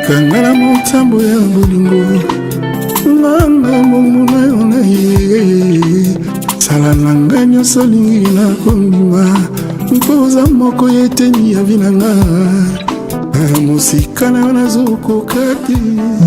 Kangala motambo ya bolingo Mama momuna yona ye Sala nanga nyonso lingi na kondima Mpoza moko yeteni ya vinanga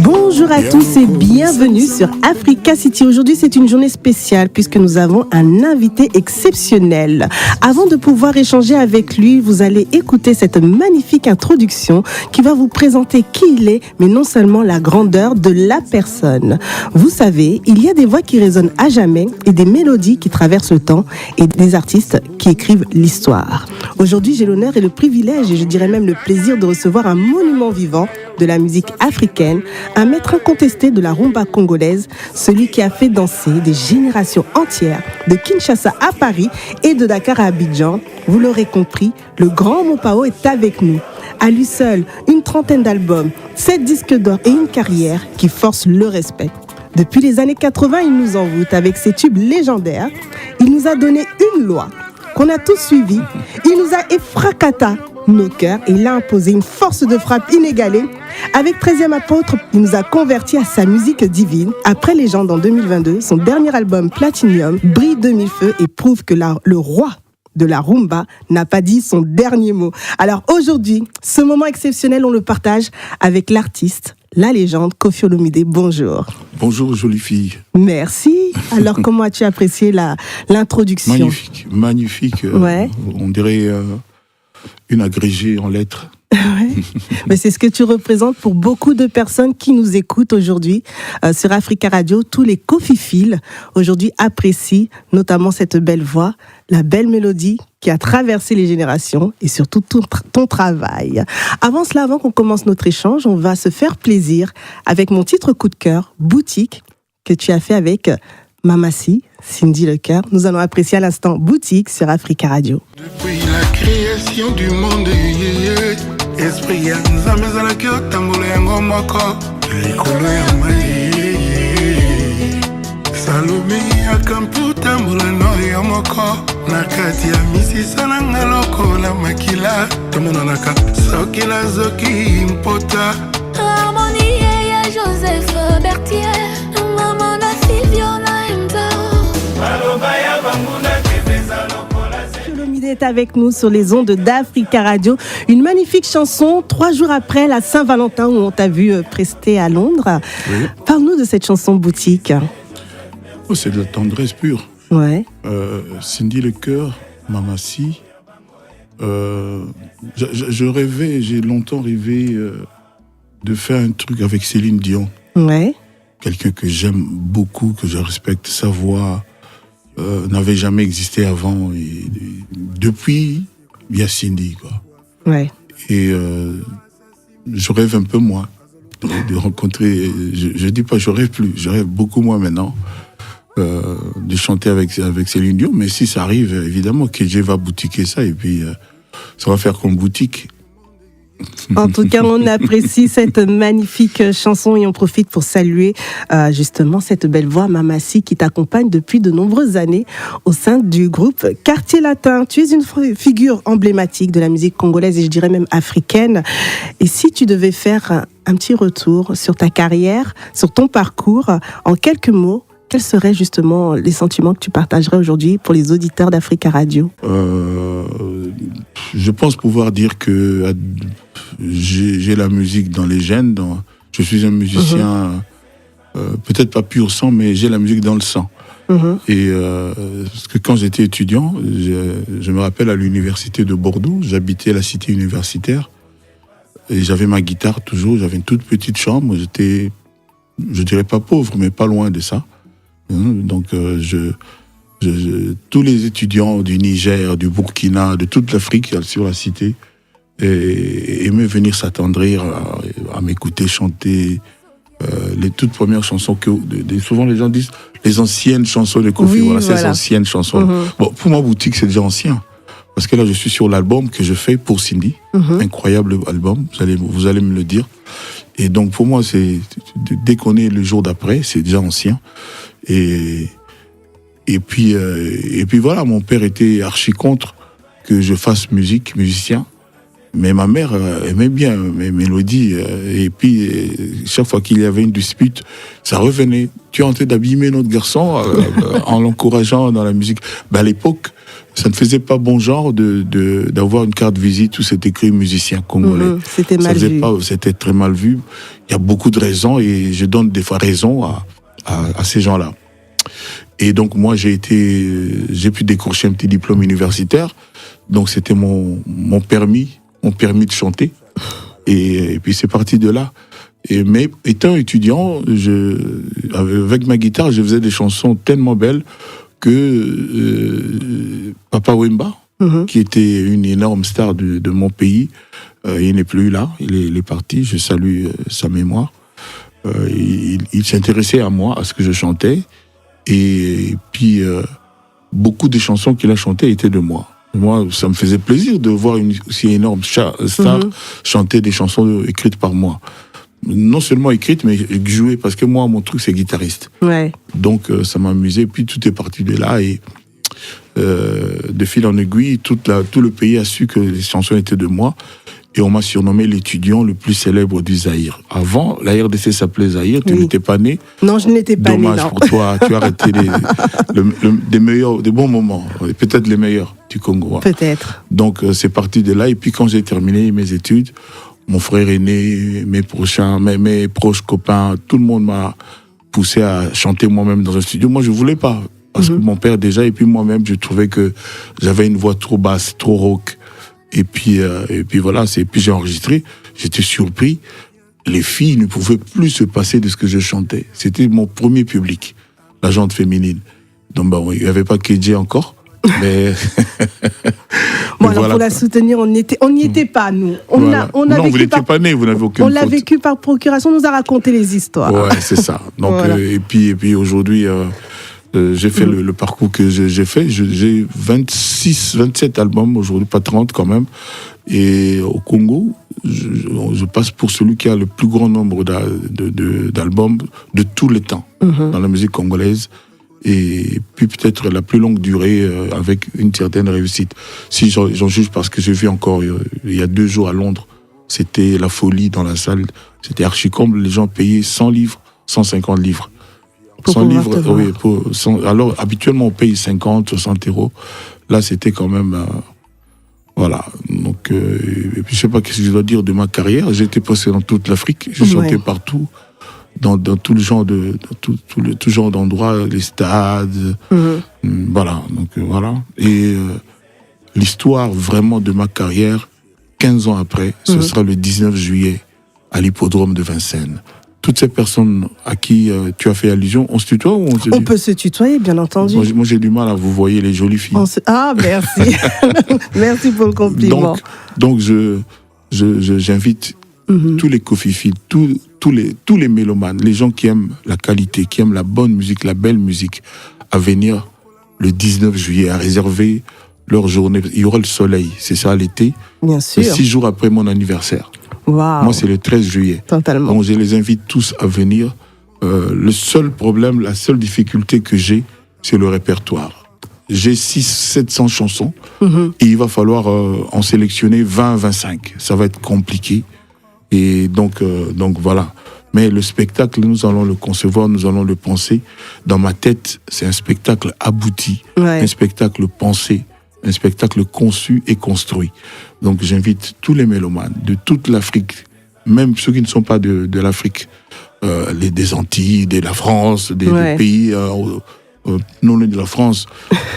Bonjour à tous et bienvenue sur Africa City. Aujourd'hui, c'est une journée spéciale puisque nous avons un invité exceptionnel. Avant de pouvoir échanger avec lui, vous allez écouter cette magnifique introduction qui va vous présenter qui il est, mais non seulement la grandeur de la personne. Vous savez, il y a des voix qui résonnent à jamais et des mélodies qui traversent le temps et des artistes qui écrivent l'histoire. Aujourd'hui, j'ai l'honneur et le privilège, et je dirais même le plaisir de recevoir un monument vivant de la musique africaine, un maître incontesté de la rumba congolaise, celui qui a fait danser des générations entières de Kinshasa à Paris et de Dakar à Abidjan. Vous l'aurez compris, le grand Mopao est avec nous. À lui seul, une trentaine d'albums, 7 disques d'or et une carrière qui force le respect. Depuis les années 80, il nous envoûte avec ses tubes légendaires. Il nous a donné une loi qu'on a tous suivie. Il nous a effracata nos cœurs et il a imposé une force de frappe inégalée. Avec 13e apôtre, il nous a convertis à sa musique divine. Après Légende en 2022, son dernier album Platinum brille de mille feux et prouve que le roi de la rumba n'a pas dit son dernier mot. Alors aujourd'hui, ce moment exceptionnel, on le partage avec l'artiste, la légende Koffi Olomide. Bonjour. Bonjour, jolie fille. Merci. Alors, comment as-tu apprécié l'introduction ? Magnifique. Ouais. On dirait une agrégée en lettres. Ouais. Mais c'est ce que tu représentes pour beaucoup de personnes qui nous écoutent aujourd'hui sur Africa Radio. Tous les Koffiphiles aujourd'hui apprécient notamment cette belle voix, la belle mélodie qui a traversé les générations et surtout ton travail. Avant cela, avant qu'on commence notre échange, on va se faire plaisir avec mon titre coup de cœur, Boutique, que tu as fait avec Mamassi, Cindy Lecœur. Nous allons apprécier à l'instant Boutique sur Africa Radio. Depuis la création du monde, esprit ya nzambe ezalaki otambola yango moko likolo ya mai Salome akampu tambola no yo moko na kati ya misisa na nga lokola makila tomonanaka soki nazoki mpota harmonie ya Joseph Bertier maman na Fiona Mzao maloba ya banguna est avec nous sur les ondes d'Africa Radio. Une magnifique chanson, 3 jours après la Saint-Valentin où on t'a vu prester à Londres. Oui. Parle-nous de cette chanson Boutique. Oh, c'est de la tendresse pure. Ouais. Cindy Lecœur, Mamassi. Je rêvais, j'ai longtemps rêvé de faire un truc avec Céline Dion. Ouais. Quelqu'un que j'aime beaucoup, que je respecte, sa voix. N'avait jamais existé avant. Et depuis, il y a Cindy, quoi. Ouais. Et je rêve un peu moins de rencontrer. Je dis pas, je rêve plus. Je rêve beaucoup moins maintenant de chanter avec Céline Dion. Mais si ça arrive, évidemment, KJ va boutiquer ça et puis ça va faire comme boutique. En tout cas, on apprécie cette magnifique chanson et on profite pour saluer justement cette belle voix Mamassi qui t'accompagne depuis de nombreuses années au sein du groupe Quartier Latin. Tu es une figure emblématique de la musique congolaise et je dirais même africaine. Et si tu devais faire un petit retour sur ta carrière, sur ton parcours, en quelques mots, quels seraient justement les sentiments que tu partagerais aujourd'hui pour les auditeurs d'Africa Radio ? Je pense pouvoir dire que j'ai la musique dans les gènes. Je suis un musicien, peut-être pas pur sang, mais j'ai la musique dans le sang. Et parce que quand j'étais étudiant, je me rappelle à l'université de Bordeaux, j'habitais la cité universitaire et j'avais ma guitare toujours, j'avais une toute petite chambre, j'étais, je dirais pas pauvre, mais pas loin de ça. Donc tous les étudiants du Niger, du Burkina, de toute l'Afrique sur la cité aimaient venir s'attendrir à m'écouter chanter les toutes premières chansons que souvent les gens disent les anciennes chansons de Koffi. Oui, voilà, ces anciennes chansons. Bon, pour moi, Boutique, c'est déjà ancien. Parce que là, je suis sur l'album que je fais pour Cindy. Incroyable album, vous allez me le dire. Et donc, pour moi, c'est dès qu'on est le jour d'après, c'est déjà ancien. Et puis voilà, mon père était archi contre que je fasse musicien. Mais ma mère aimait bien mes mélodies. Et puis, chaque fois qu'il y avait une dispute, ça revenait. Tu es en train d'abîmer notre garçon en l'encourageant dans la musique. À l'époque, ça ne faisait pas bon genre d'avoir une carte visite où c'était écrit musicien congolais. C'était mal vu. C'était très mal vu. Il y a beaucoup de raisons et je donne des fois raison à ces gens-là. Et donc, moi, j'ai pu décrocher un petit diplôme universitaire. Donc, c'était mon permis de chanter. Et puis, c'est parti de là. Mais étant étudiant, avec ma guitare, je faisais des chansons tellement belles que Papa Wemba, qui était une énorme star de mon pays, il n'est plus là, il est parti, je salue sa mémoire. Il s'intéressait à moi, à ce que je chantais. Et puis, beaucoup des chansons qu'il a chantées étaient de moi. Moi, ça me faisait plaisir de voir une aussi énorme star chanter des chansons écrites par moi. Non seulement écrites, mais jouées, parce que moi, mon truc, c'est guitariste. Ouais. Donc, ça m'amusait. Puis, tout est parti de là. Et de fil en aiguille, tout le pays a su que les chansons étaient de moi. Et on m'a surnommé l'étudiant le plus célèbre du Zaïre. Avant, la RDC s'appelait Zaïre. Tu n'étais pas né. Non, je n'étais pas né. Dommage pour toi. Tu as raté des bons moments. Peut-être les meilleurs du Congo. Peut-être. Donc, c'est parti de là. Et puis, quand j'ai terminé mes études, mon frère aîné, mes proches copains, tout le monde m'a poussé à chanter moi-même dans un studio. Moi, je voulais pas. Parce que mon père déjà, et puis moi-même, je trouvais que j'avais une voix trop basse, trop rauque. Et puis voilà, puis j'ai enregistré. J'étais surpris. Les filles ne pouvaient plus se passer de ce que je chantais. C'était mon premier public, la jante féminine. Donc, il n'y avait pas KJ encore. Mais bon, alors voilà. Pour la soutenir, on n'y était pas, nous. Non, vous n'étiez pas nés, vous n'avez aucune faute. On l'a vécu par procuration, on nous a raconté les histoires. Ouais, c'est ça. Donc, voilà. Et puis aujourd'hui, j'ai fait le parcours que j'ai fait. J'ai 27 albums aujourd'hui, pas 30 quand même. Et au Congo, je passe pour celui qui a le plus grand nombre d'albums de tous les temps dans la musique congolaise. Et puis peut-être la plus longue durée avec une certaine réussite. Si j'en juge parce que j'ai vu encore il y a 2 jours à Londres, c'était la folie dans la salle. C'était archi-comble, les gens payaient 100 livres, 150 livres. 100 livres, oui. Alors habituellement on paye 50, 60 euros. Là c'était quand même... voilà. Donc, et puis je sais pas ce que je dois dire de ma carrière. J'ai été passé dans toute l'Afrique, j'ai chanté partout. Dans tout le genre tout genre d'endroits, les stades, voilà. Donc voilà. Et l'histoire vraiment de ma carrière, 15 ans après, ce sera le 19 juillet à l'hippodrome de Vincennes. Toutes ces personnes à qui tu as fait allusion, on se tutoie ou on peut se tutoyer, bien entendu. Moi j'ai du mal à vous voyez les jolies filles. Ah, merci. Merci pour le compliment. Donc j'invite tous les cofifis, tous les mélomanes, les gens qui aiment la qualité, qui aiment la bonne musique, la belle musique, à venir le 19 juillet, à réserver leur journée. Il y aura le soleil, c'est ça l'été. Bien sûr. 6 jours après mon anniversaire. Wow. Moi, c'est le 13 juillet. Totalement. Donc, je les invite tous à venir. Le seul problème, la seule difficulté que j'ai, c'est le répertoire. J'ai 600-700 chansons et il va falloir en sélectionner 20-25. Ça va être compliqué. Et donc voilà. Mais le spectacle, nous allons le concevoir, nous allons le penser. Dans ma tête, c'est un spectacle abouti, un spectacle pensé, un spectacle conçu et construit. Donc j'invite tous les mélomanes de toute l'Afrique, même ceux qui ne sont pas de l'Afrique, des Antilles, de la France, des pays non de la France,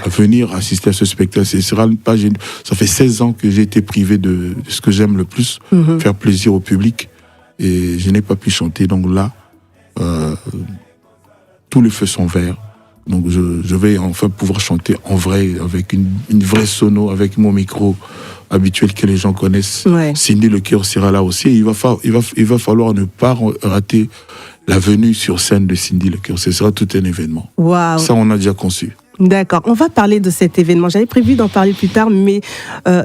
à venir assister à ce spectacle. Ça fait 16 ans que j'ai été privé de ce que j'aime le plus, faire plaisir au public, et je n'ai pas pu chanter. Donc là, tous les feux sont verts. Donc je vais enfin pouvoir chanter en vrai, avec une vraie sono, avec mon micro habituel que les gens connaissent. Cindy Le Cœur sera là aussi. Et il va falloir ne pas rater la venue sur scène de Cindy Le Cœur. Ce sera tout un événement. Wow. Ça, on a déjà conçu. D'accord. On va parler de cet événement. J'avais prévu d'en parler plus tard, mais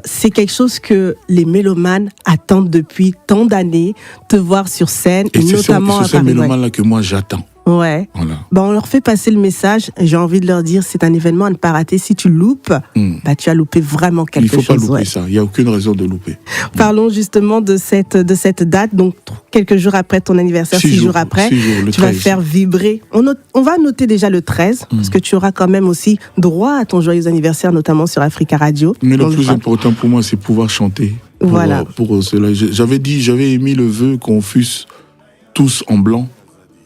c'est quelque chose que les mélomanes attendent depuis tant d'années, te voir sur scène, et notamment à Paris. C'est ces mélomanes-là que moi, j'attends. Ouais. Voilà. On leur fait passer le message. J'ai envie de leur dire, c'est un événement à ne pas rater. Si tu loupes, tu as loupé vraiment quelque chose. Il ne faut pas louper ça. Il n'y a aucune raison de louper. Parlons justement de cette date. Donc, quelques jours après ton anniversaire, 6 jours après, 6 jours, tu vas faire vibrer. On va noter déjà le 13, parce que tu auras quand même aussi droit à ton joyeux anniversaire, notamment sur Africa Radio. Mais le plus important pour moi, c'est pouvoir chanter. Pour cela. J'avais émis le vœu qu'on fût tous en blanc.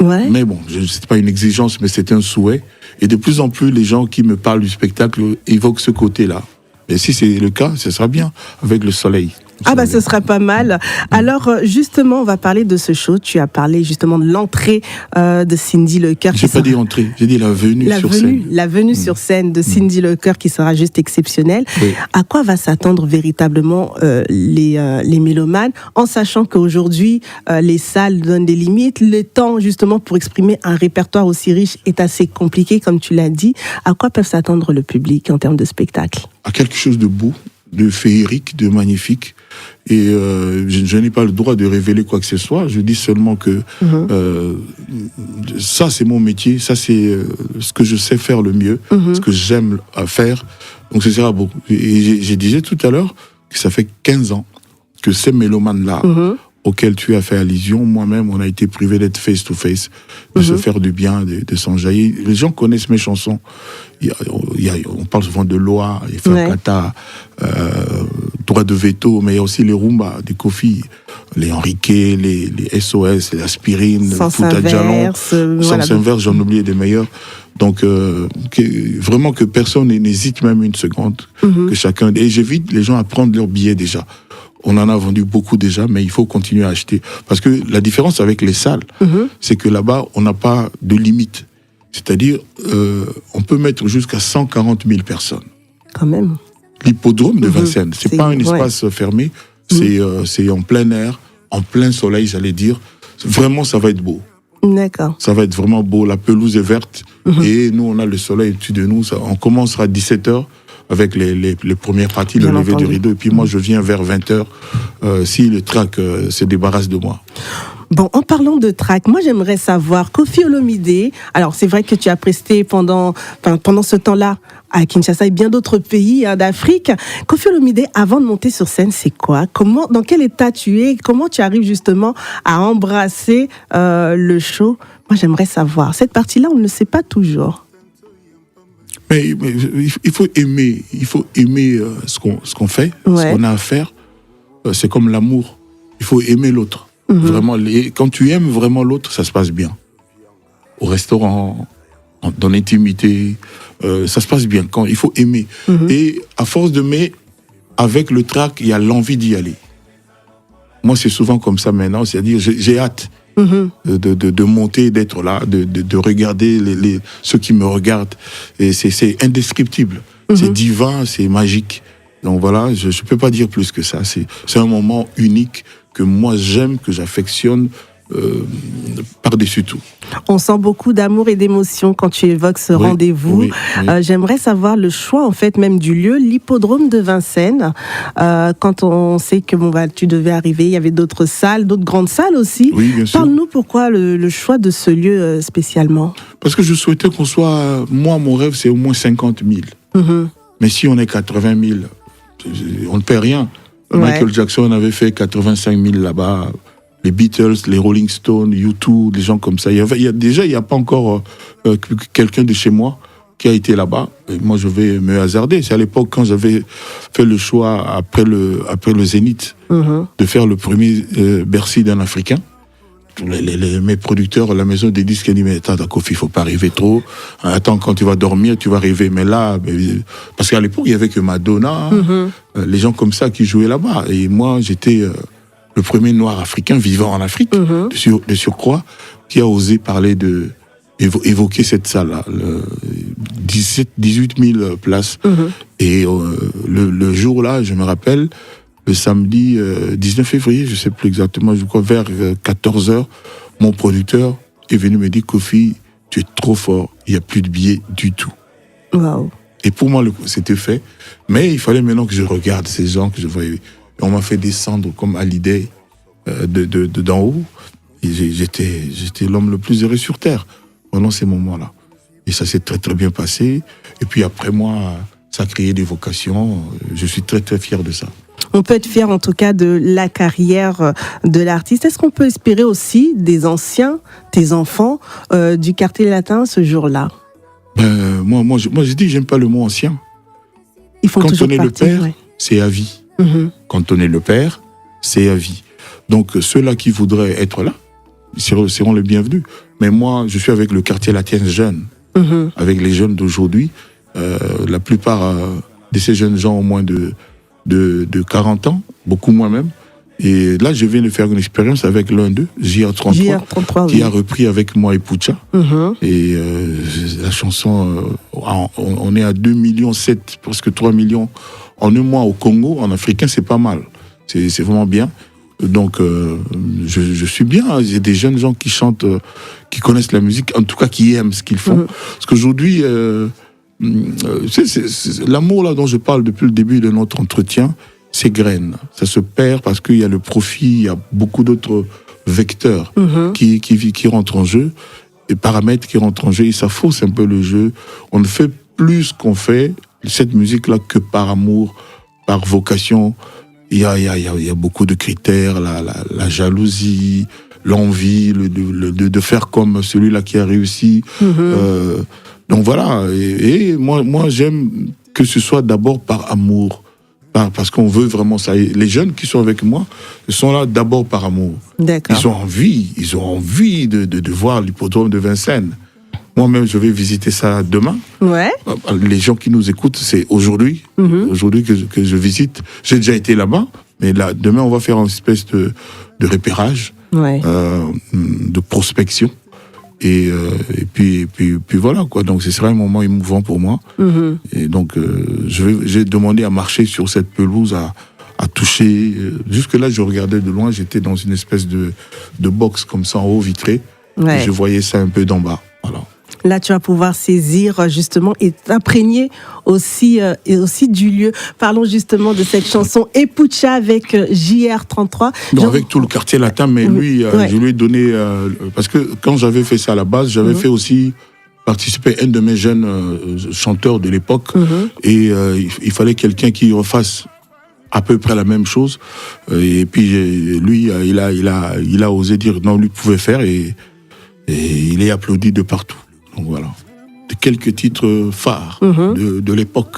Ouais. Mais bon, c'était pas une exigence, mais c'était un souhait. Et de plus en plus, les gens qui me parlent du spectacle évoquent ce côté-là. Et si c'est le cas, ce sera bien, avec le soleil. Ce sera pas mal. Alors, justement, on va parler de ce show. Tu as parlé justement de l'entrée de Cindy Lecœur. J'ai pas dit entrée, j'ai dit la venue sur scène. La venue sur scène de Cindy Lecœur qui sera juste exceptionnelle. Oui. À quoi va s'attendre véritablement les mélomanes, en sachant qu'aujourd'hui, les salles donnent des limites. Le temps, justement, pour exprimer un répertoire aussi riche est assez compliqué, comme tu l'as dit. À quoi peuvent s'attendre le public en termes de spectacle? À quelque chose de beau, de féerique, de magnifique. Et je n'ai pas le droit de révéler quoi que ce soit. Je dis seulement que ça, c'est mon métier. Ça, c'est ce que je sais faire le mieux, ce que j'aime faire. Donc, ce sera beau. Et j'ai disais tout à l'heure que ça fait 15 ans que ces mélomanes-là, auxquels tu as fait allusion, moi-même, on a été privé d'être face-to-face, de se faire du bien, de s'enjailler. Les gens connaissent mes chansons. On parle souvent de Loa, Fakata, Droit de veto, mais il y a aussi les Rumba, des Kofi, les Enrique, les SOS, les Aspirine, Fouta Djalon, Sens Inverse, j'en oubliais des meilleurs. Donc, vraiment que personne n'hésite même une seconde, que chacun... Et j'invite les gens à prendre leur billet déjà. On en a vendu beaucoup déjà, mais il faut continuer à acheter. Parce que la différence avec les salles, c'est que là-bas, on n'a pas de limite. C'est-à-dire, on peut mettre jusqu'à 140 000 personnes. Quand même. L'hippodrome de Vincennes, c'est pas un espace fermé, c'est en plein air, en plein soleil, j'allais dire. Vraiment, ça va être beau. D'accord. Ça va être vraiment beau. La pelouse est verte et nous, on a le soleil au-dessus de nous. On commencera à 17h. Avec les premières parties, le lever du rideau. Et puis moi, je viens vers 20h, si le track se débarrasse de moi. Bon, en parlant de track, moi j'aimerais savoir, Koffi Olomidé, alors c'est vrai que tu as presté pendant ce temps-là à Kinshasa et bien d'autres pays d'Afrique. Koffi Olomidé, avant de monter sur scène, c'est quoi? Dans quel état tu es? Comment tu arrives justement à embrasser le show? Moi j'aimerais savoir. Cette partie-là, on ne le sait pas toujours. Mais il faut aimer ce qu'on fait, ce qu'on a à faire. C'est comme l'amour. Il faut aimer l'autre. Vraiment, quand tu aimes vraiment l'autre, ça se passe bien. Au restaurant, dans l'intimité, ça se passe bien. Il faut aimer. Et à force d'aimer, avec le track, il y a l'envie d'y aller. Moi, c'est souvent comme ça maintenant. C'est-à-dire, j'ai hâte de monter, d'être là, de regarder ceux qui me regardent. Et c'est indescriptible. C'est divin, c'est magique. Donc voilà, je ne peux pas dire plus que ça. C'est un moment unique que moi j'aime, que j'affectionne par-dessus tout. On sent beaucoup d'amour et d'émotion quand tu évoques ce rendez-vous. Oui. J'aimerais savoir le choix en fait même du lieu, l'hippodrome de Vincennes. Quand on sait que tu devais arriver, il y avait d'autres salles, d'autres grandes salles aussi. Oui, bien sûr. Parle-nous pourquoi le choix de ce lieu spécialement. Parce que je souhaitais qu'on soit... Moi, mon rêve, c'est au moins 50 000. Mais si on est 80 000, on ne perd rien. Michael Jackson avait fait 85 000 là-bas. Les Beatles, les Rolling Stones, U2, des gens comme ça. Il n'y a pas encore quelqu'un de chez moi qui a été là-bas. Et moi, je vais me hasarder. C'est à l'époque quand j'avais fait le choix, après le Zénith, de faire le premier Bercy d'un Africain. Mes producteurs, la maison des disques, ont dit, mais attends, Koffi, il ne faut pas rêver trop. Attends, quand tu vas dormir, tu vas rêver. Mais là, parce qu'à l'époque, il n'y avait que Madonna, les gens comme ça qui jouaient là-bas. Et moi, j'étais le premier noir africain vivant en Afrique, de surcroît, qui a osé parler évoquer cette salle-là. 18 000 places. Et le jour-là, je me rappelle, le samedi 19 février, je ne sais plus exactement, je crois vers 14h, mon producteur est venu me dire, Koffi, tu es trop fort, il n'y a plus de billets du tout. Wow. Et pour moi, c'était fait. Mais il fallait maintenant que je regarde ces gens que je voyais. Et on m'a fait descendre comme à l'idée d'en haut. Et j'étais l'homme le plus heureux sur Terre. pendant ces moments-là. Et ça s'est très très bien passé. Et puis après moi, ça a créé des vocations. Je suis très très fier de ça. On peut être fier en tout cas de la carrière de l'artiste. Est-ce qu'on peut espérer aussi des anciens, tes enfants du quartier latin ce jour-là? Moi, je dis, j'aime pas le mot ancien. Ils font Quand toujours on est partie, le père, ouais. c'est à vie. Quand on est le père, c'est à vie. Donc ceux-là qui voudraient être là seront les bienvenus. Mais moi, je suis avec le quartier latin jeune, avec les jeunes d'aujourd'hui. La plupart de ces jeunes gens ont moins de 40 ans, beaucoup moins même. Et là, je viens de faire une expérience avec l'un d'eux, JR33, qui a repris avec moi et Pucha. Et la chanson, on est à 2,7 millions, presque 3 millions en un mois au Congo. En africain, c'est pas mal. C'est vraiment bien. Donc, je suis bien. Il y a des jeunes gens qui chantent, qui connaissent la musique, en tout cas qui aiment ce qu'ils font. Parce qu'aujourd'hui, l'amour là dont je parle depuis le début de notre entretien, c'est graine. Ça se perd parce qu'il y a le profit, il y a beaucoup d'autres vecteurs qui rentrent en jeu, et paramètres qui rentrent en jeu, et ça fausse un peu le jeu. On ne fait plus ce qu'on fait, cette musique-là, que par amour, par vocation. Il y a beaucoup de critères, la jalousie, l'envie, de faire comme celui-là qui a réussi. Donc voilà, et moi j'aime que ce soit d'abord par amour, parce qu'on veut vraiment ça. Et les jeunes qui sont avec moi sont là d'abord par amour. D'accord. Ils ont envie de voir l'hippodrome de Vincennes. Moi-même, je vais visiter ça demain. Ouais. Les gens qui nous écoutent, c'est aujourd'hui que je visite. J'ai déjà été là-bas, mais là, demain, on va faire une espèce de repérage, de prospection. Et puis voilà, quoi. Donc, ce sera un moment émouvant pour moi. Et donc, j'ai demandé à marcher sur cette pelouse, à toucher. Jusque-là, je regardais de loin. J'étais dans une espèce de box comme ça, en haut vitré. Et je voyais ça un peu d'en bas. Voilà. Là, tu vas pouvoir saisir justement et t'imprégner aussi du lieu. Parlons justement de cette chanson Epucha avec JR33. Non, avec tout le quartier latin, mais lui, je lui ai donné... parce que quand j'avais fait ça à la base, j'avais fait aussi participer un de mes jeunes chanteurs de l'époque. Et il fallait quelqu'un qui refasse à peu près la même chose. Et puis lui, il a osé dire non, lui pouvait faire, et il est applaudi de partout. Donc voilà, de quelques titres phares de l'époque.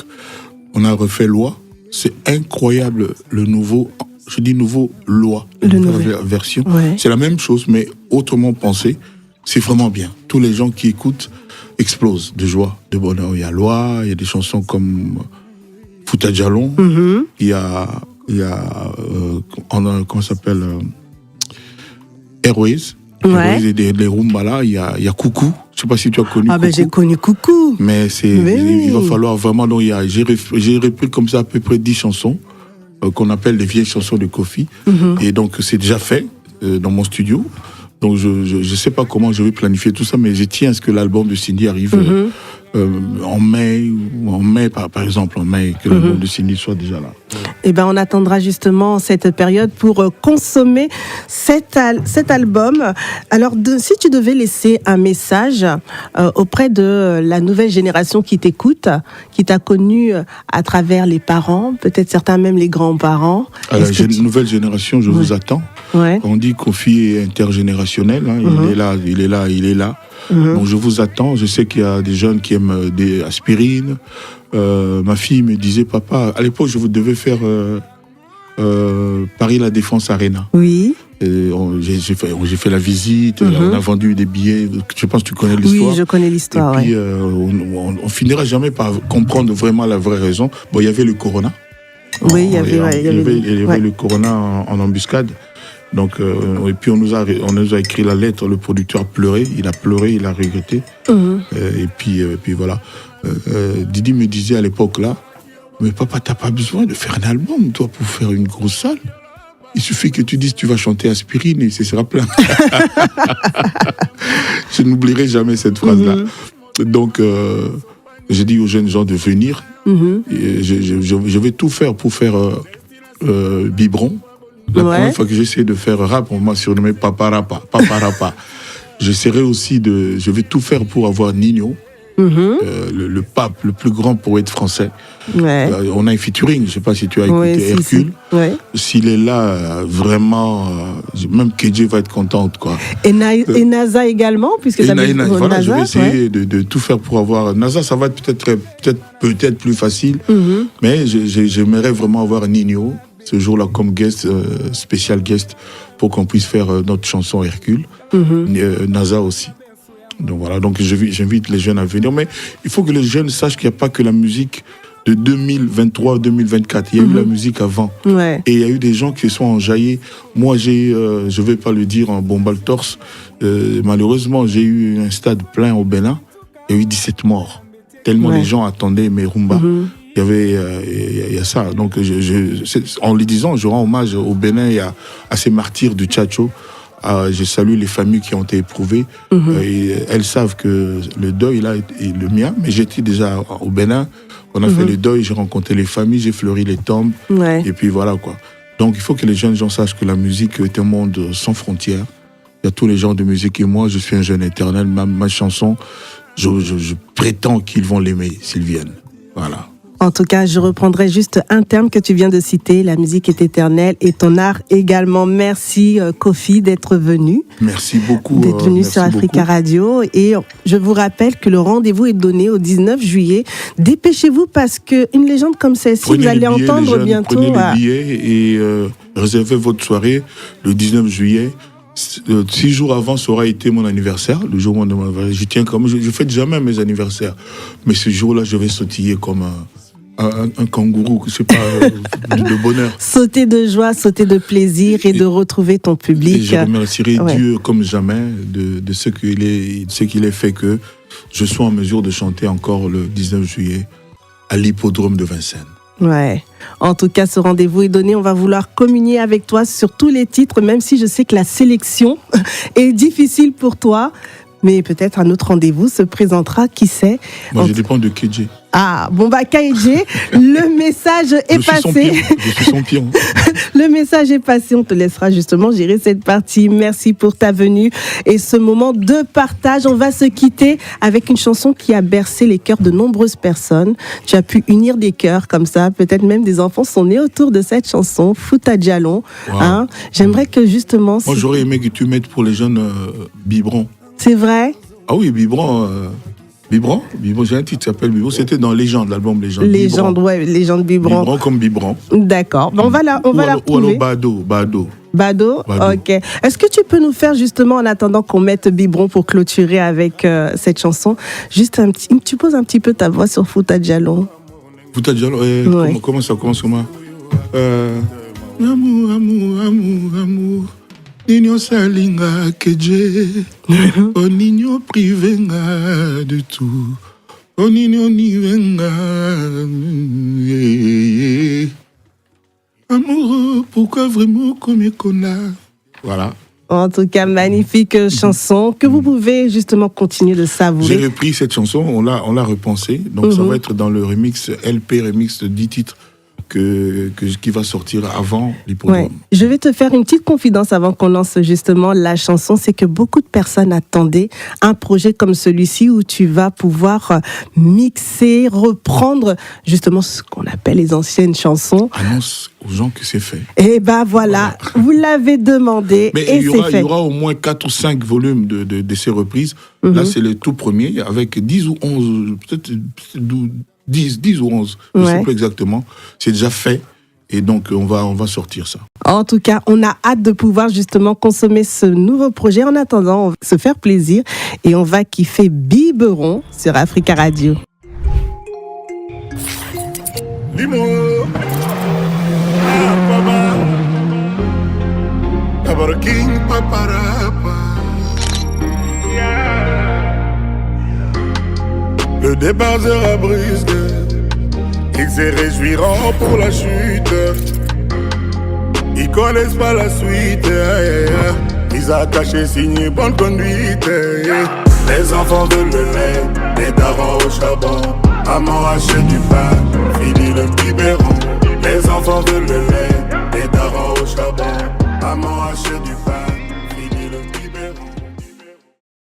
On a refait Loi, c'est incroyable, le nouveau, je dis nouveau, Loi, la nouvelle version. C'est la même chose, mais autrement pensé. C'est vraiment bien. Tous les gens qui écoutent explosent de joie, de bonheur. Il y a Loi, il y a des chansons comme Fouta Djalon, il y a comment ça s'appelle, Airways. Les Rumba là, il y a Coucou. Je sais pas si tu as connu Coucou. J'ai connu Coucou. Mais il va falloir vraiment. Donc j'ai repris comme ça à peu près 10 chansons qu'on appelle les vieilles chansons de Kofi. Et donc c'est déjà fait dans mon studio. Donc je sais pas comment je vais planifier tout ça, mais je tiens à ce que l'album de Cindy arrive en mai, par exemple, en mai, que l'album de Cindy soit déjà là. Eh ben, on attendra justement cette période pour consommer cet album. Alors, si tu devais laisser un message auprès de la nouvelle génération qui t'écoute, qui t'a connu à travers les parents, peut-être certains même les grands-parents. À la nouvelle génération, je vous attends. On dit Kofi est intergénérationnel, hein, il est là. Donc je vous attends. Je sais qu'il y a des jeunes qui aiment des aspirines. Ma fille me disait, papa, à l'époque je vous devais faire Paris La Défense Arena. Oui. J'ai fait la visite. On a vendu des billets. Je pense que tu connais l'histoire. Oui, je connais l'histoire. Et puis on finira jamais par comprendre vraiment la vraie raison. Bon, il y avait le corona. Oui, il y avait le corona en embuscade. Donc, et puis on nous a écrit la lettre, le producteur a pleuré, il a regretté. Et puis voilà. Didi me disait à l'époque là, mais papa, t'as pas besoin de faire un album, toi, pour faire une grosse salle. Il suffit que tu dises tu vas chanter Aspirine et ce sera plein. Je n'oublierai jamais cette phrase-là. Donc, j'ai dit aux jeunes gens de venir. Et je vais tout faire pour faire Biberon. La première fois que j'essaie de faire rap, on m'a surnommé Papa Rapa. j'essaierai aussi je vais tout faire pour avoir Nino, le pape, le plus grand poète français. Ouais. On a un featuring, je ne sais pas si tu as écouté Hercule. Si. Ouais. S'il est là, vraiment, même KJ va être contente, quoi. Et NASA également, puisque ça voilà, NASA, je vais essayer de tout faire pour avoir NASA. Ça va être peut-être plus facile, mais j'aimerais vraiment avoir Nino ce jour-là comme guest, spécial guest, pour qu'on puisse faire notre chanson Hercule. NASA aussi. Donc voilà, donc j'invite les jeunes à venir, mais il faut que les jeunes sachent qu'il n'y a pas que la musique de 2023-2024, il y a eu la musique avant. Ouais. Et il y a eu des gens qui sont enjaillés. Moi, je ne vais pas le dire en bombant le torse, malheureusement, j'ai eu un stade plein au Bénin, il y a eu 17 morts. Tellement les gens attendaient mes Rumba. Il y a ça. Donc, en le disant, je rends hommage au Bénin et à ces martyrs du Tchatcho. Je salue les familles qui ont été éprouvées. Et elles savent que le deuil là est le mien. Mais j'étais déjà au Bénin. On a fait le deuil, j'ai rencontré les familles, j'ai fleuri les tombes. Ouais. Et puis voilà quoi. Donc il faut que les jeunes gens sachent que la musique est un monde sans frontières. Il y a tous les genres de musique et moi je suis un jeune éternel. Ma chanson, je prétends qu'ils vont l'aimer s'ils viennent. Voilà. En tout cas, je reprendrai juste un terme que tu viens de citer, la musique est éternelle et ton art également. Merci Kofi d'être venu. Merci beaucoup. D'être venu sur Africa Radio. Et je vous rappelle que le rendez-vous est donné au 19 juillet. Dépêchez-vous parce qu'une légende comme celle-ci, vous allez entendre bientôt. Prenez le billet et réservez votre soirée le 19 juillet. 6 jours avant, ça aura été mon anniversaire. Le jour où mon anniversaire, j'y tiens comme je fête jamais mes anniversaires. Mais ce jour-là, je vais sautiller comme un kangourou, je sais pas, de bonheur. Sauter de joie, sauter de plaisir et de retrouver ton public. Et je remercierai Dieu comme jamais de ce qu'il a fait que je sois en mesure de chanter encore le 19 juillet à l'hippodrome de Vincennes. Ouais. En tout cas, ce rendez-vous est donné. On va vouloir communier avec toi sur tous les titres, même si je sais que la sélection est difficile pour toi. Mais peut-être un autre rendez-vous se présentera, qui sait. Moi, je dépends de KJ. Ah, bon bah KJ, le message est passé. Je suis son pion. Le message est passé, on te laissera justement gérer cette partie. Merci pour ta venue et ce moment de partage. On va se quitter avec une chanson qui a bercé les cœurs de nombreuses personnes. Tu as pu unir des cœurs comme ça, peut-être même des enfants sont nés autour de cette chanson, Fouta Djallon. Wow. Hein? J'aimerais que justement... Moi j'aurais aimé que tu mettes pour les jeunes biberons. C'est vrai? Ah oui, Biberon, j'ai un titre qui s'appelle Biberon. C'était dans Légende, l'album Légende. Légende, ouais, Légende Biberon. Biberon comme Biberon. D'accord. On va la retrouver. Ou alors Bado. Bado, ok. Est-ce que tu peux nous faire justement, en attendant qu'on mette Biberon pour clôturer avec cette chanson, juste tu poses un petit peu ta voix sur Fouta Djallon. Fouta Djallon, ouais. Comment ça commence comment Amour. Nino salinga keje, o nino privenga de tout, o nino nivenga. Amoureux, pourquoi vraiment comme qu'on a. Voilà. En tout cas, magnifique chanson que vous pouvez justement continuer de savourer. J'ai repris cette chanson, on l'a repensée, donc ça va être dans le remix, LP remix de 10 titres. Qui va sortir avant l'hippodrome. Ouais. Je vais te faire une petite confidence avant qu'on lance justement la chanson, c'est que beaucoup de personnes attendaient un projet comme celui-ci où tu vas pouvoir mixer, reprendre justement ce qu'on appelle les anciennes chansons. Annonce aux gens que c'est fait. Et ben voilà, vous l'avez demandé. Mais et c'est fait. Il y aura au moins 4 ou 5 volumes de ces reprises. Là, c'est le tout premier, avec 10 ou 11, peut-être 10 ou 11, je ne sais pas exactement. C'est déjà fait et donc on va sortir ça. En tout cas, on a hâte de pouvoir justement consommer ce nouveau projet. En attendant, on va se faire plaisir et on va kiffer Biberon sur Africa Radio. Limo, Papa, King, Paparapa. Le départ sera brusque, ils se réjouiront pour la chute. Ils connaissent pas la suite, ils ont caché, signé bonne conduite. Les enfants veulent le lait, les darons au charbon. Maman achète du pain, fini le biberon. Les enfants veulent le lait, les darons au charbon. Maman achète du pain.